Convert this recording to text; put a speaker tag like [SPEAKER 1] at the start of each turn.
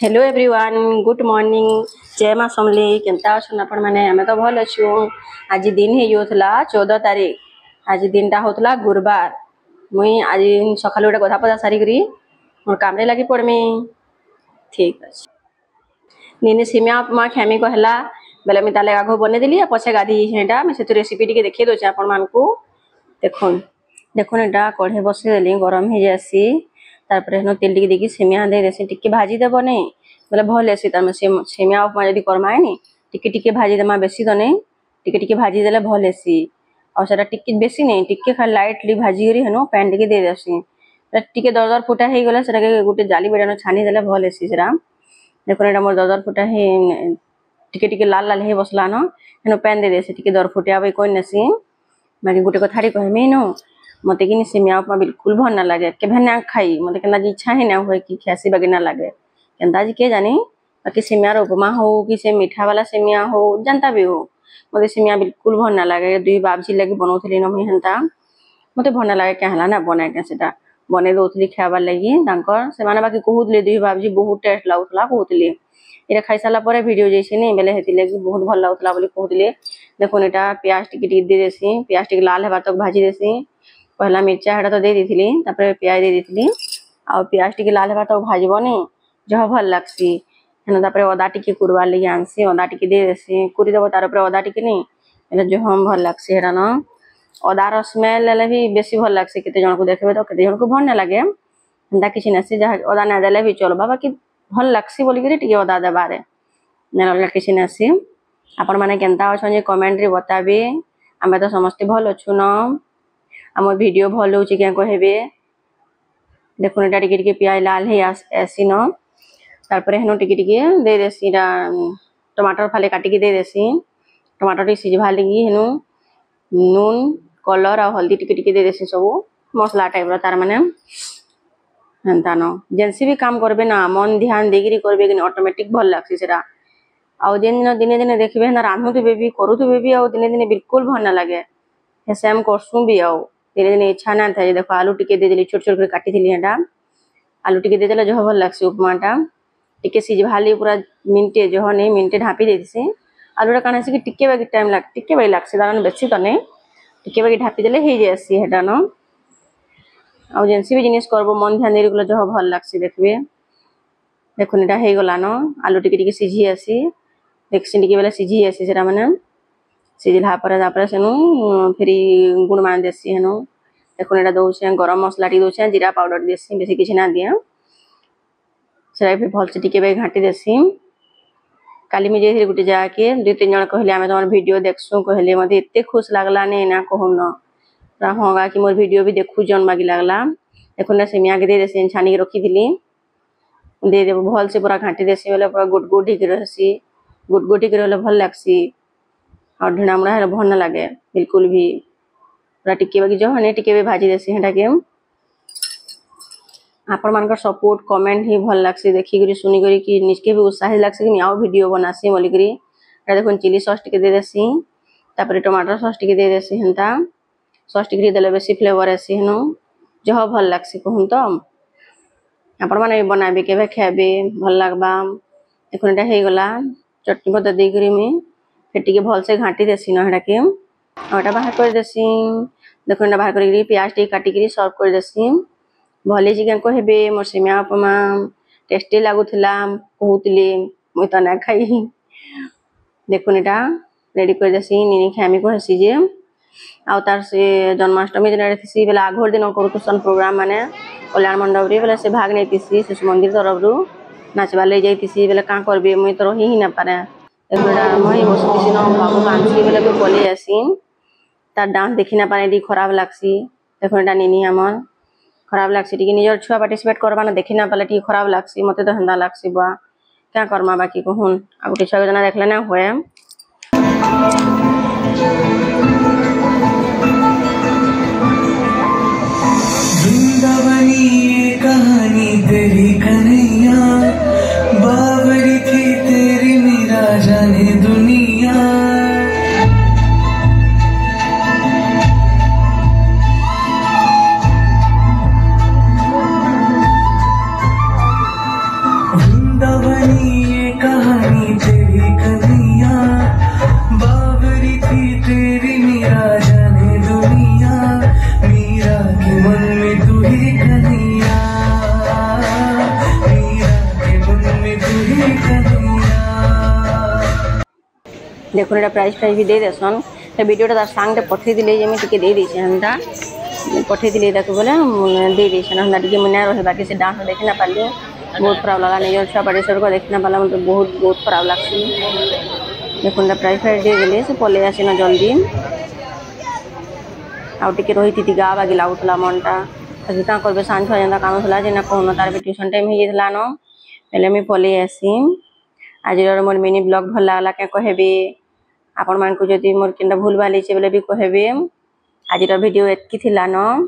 [SPEAKER 1] Hello everyone good morning जय माँ समली केनता अछन आपण माने हमें तो भल अच्छु। आज दिन ही होतला 14 तारीख। आज दिनटा होतला गुरुवार। मुई आज सकाल गोटे गधा पदा सारी करी मोर काम रे लगी पड़मी। ठीक अछि निने सिमिया उपमा खेमी कहला बेले मी ताले आगो बने देली पछे गाधी हेडा मैं से रेसिपी टिके देखै दोचे आपण मानकू। देखोन देखोन एटा कढ़े बसे देली गरम हे जासी तारपरे हनो तेल टिके देकी सेमिया दे देसी टिके भाजी देबो नै बोले भल एसी तमे सेमिया उपमा जदी करमाय नि टिके टिके भाजी देमा बेसी तो नै टिके टिके भाजी देले भल एसी और सेटा टिके बेसी नै टिके खाली लाइटली भाजी करी हनो पैन टिके दे देसी टिके दरदर फुटा हे गेला सेटा के गुटे जाली बेडानो छानी देले भल एसी सेरा। देखो एटा मोर दरदर फुटा हे टिके टिके लाल लाल हे बसला न हनो पैन दे देसी टिके दर फुटिया बे कोइ नसी मागे गुटे कथारी कहमी नो मते कि सेमिया उपमा बिल्कुल भल ना लागे केभे ना खाई मते केना इच्छा ही ना होय कि खासी बगे ना लागे केनता जी के जानी बाकी सेमिया रो उपमा हो कि से मीठा वाला सेमिया हो जानता भी हो मते सेमिया बिल्कुल भल ना लागे। दुई बाबजी लगी बनौथली न मी हंता मते भल ना लागे कहला ना बनाय के सेटा बने दोथली खाबार लगी तांकर से माने बाकी कहउतले दुई बाबजी बहुत टेस्ट लागुतला कहउतले एरा खाई साला परे वीडियो जैसे नै बेले हेति लगी बहुत भल लागुतला बोली कहउतले। देखो एटा प्याज टिके टिके दे देसी प्याज टिके लाल हेबा तक भाजी देसी पहला मिर्चा हेडा तो दे देथिली तापर प्याज दे देथिली आ प्याज टिके लाल हेबा तक भाजबो नै जह भल लागसी हन तापर अदा टिके कुरवा लगी आनसी अदा टिके दे देसी कुरी देबो तार ऊपर अदा टिके नै एला जो हम भल लागसी हेडा न अदा रो स्मेल ले भी बेसी भल लागसी केते जन को देखबे तो केते जन को भल ना लागे हंदा किछि नसी जह अदा ना देले भी चलबा बाकी भल लागसी बोली करे टिके अदा देबारे नेला किछि नसी। आपण माने केनता अछन जे कमेंट रे बताबे हमें तो समस्त भल अछु न हमर वीडियो भल होछि के कहबे। देखो एटा टिके टिके प्याज लाल हे ऐसी न तारपरे हनो टिके टिके दे देसी टमाटर फाले काटी के दे देसी टमाटर टी सिझवा लगी हनो नून कलर और हल्दी टिके टिके दे देसी सब मसला टाइप रो तार माने हंता न जेनसी भी काम करबे ना मन ध्यान देगिरी करबे कि ऑटोमेटिक भल लागसी सेरा आ जेन दिने दिने देखबे ना रांधुते भी करूते भी आ दिने दिने बिल्कुल भल ना लागे हे सेम करसु भी आ दिने दिने इच्छा ना था। देखो आलू टिके दे देली छोट छोट कर काटी थिली हेडा आलू टिके दे देला जो भल लागसी उपमाटा टिके सिझवाली पूरा मिनटे जो नै मिनटे ढापी देसी आलूटा काना से कि टिके बाकी टाइम लाग टिके बाकी लागसी दान बेसी तो नै टिके बाकी ढापी देले हे जेसी हेडा न आ जेनसी भी जिनिस करबो मन ध्यान देरी गला जो भल लागसी देखबे। देखो नेटा हे गला न आलू टिके टिके सिझी आसी देखसी टिके बेला सिझी आसी सेरा माने सिझला पर तापर सेनु फेरी गुण मान देसी हनो देखो नेटा दोछे गरम मसला टी दोछे जीरा पाउडर देसी बेसी किछ ना दिया सेरा भी भल से टिके बे घाटी देसी। काली में जेथि गुटे जाके दुई तीन जन कहले हमें तोर वीडियो देखसु कहले मते एते खुश लागला ने ना कहून होगा कि मोर वीडियो भी देखु जन बागी लागला। देखो ना सेमिया के दे देसी छानी के रखी दिली दे दे भल से पूरा घाटी देसी वाला पूरा गुडगुडी के रहसी गुडगुडी के रहले भल लागसी और ढिनामड़ा है भल ना लागे बिल्कुल भी पूरा टिके बाकी जो हने टिके भी भाजी देसी हेटा के आपण मानकर सपोर्ट कमेंट ही भल लागसी देखि करी सुनी करी कि निजके भी उत्साहित लागसी कि आउ वीडियो बनासी बोली करी एटा देखो चिली सॉस टिके दे देसी तापर टमाटर सॉस टिके दे देसी हंता सॉस टिके देले बेसी फ्लेवर आसी हनो जो भल लागसी कहून तो आपण माने बनाबे केबे खाबे भल लागबा। देखो एटा हे गला चटनी पत्ता दे करी में फिर टिके भल से घाटी देसी न हेटा के ओटा बाहर कर देसी। देखो एटा बाहर करी प्याज टिके काटी करी सर्व कर देसी भले चिकन कहबे मोर सेमिया उपमा टेस्टी लागुथला कहउतले मुई त ना खाई। देखो एटा रेडी कर देसी निनी खामी को हसी जे आ तार से जन्माष्टमी दिन रहसी बेला आघोर दिन करतुसन प्रोग्राम माने कल्याण मंडप रे बेला से भाग नेतिसी शिशु मंदिर तरफ रु नाचबा ले जाईतिसी बेला का करबे मुई त रही ही ना पारे। देखो एटा मई बसतिसी न बाबू कांसी बेला को बोले आसी तार डांस देखि ना पारे दी खराब लागसी। देखो एटा निनी हमर खराब लागसी टिके निजर छुआ पार्टिसिपेट करबा ना देखि ना पाले टिके खराब लागसी मते तो हंदा लागसी बा क्या करमा बाकी कहून आ गुटे छुआ जना देखले ना होए।
[SPEAKER 2] वृंदावनी कहानी तेरी कन्हैया बावरी थी तेरी मीरा जाने दुनिया वृंदावन
[SPEAKER 1] देखो एटा प्राइस भी दे देसन से वीडियोटा तार सांगटे पठेई दिले जेमी टिके दे देछे हंदा पठेई दिले ताको बोले दे देछे हंदा टिके मने रहे बाकी से डांस देखि ना पाली बहुत खराब लगा निजर छुआ बड़े सर को देखि ना पाला मतलब बहुत खराब लागसी देखो एटा प्राइस दे देले से पले आसीना जल्दी आउ टिके रही गा बागी लागुला मनटा अभी क्या करबे सांझ जेनता काम होला जेना कहून तार भी ट्यूशन टाइम हो जाता न पहले मुझे पलि आसी आज मोर मिनी ब्लॉग भल लगला क्या कहबे आपण मान को जदि मोर केनटा भूल भाल बोले भी कहबे आज वीडियो एतकी थिला न।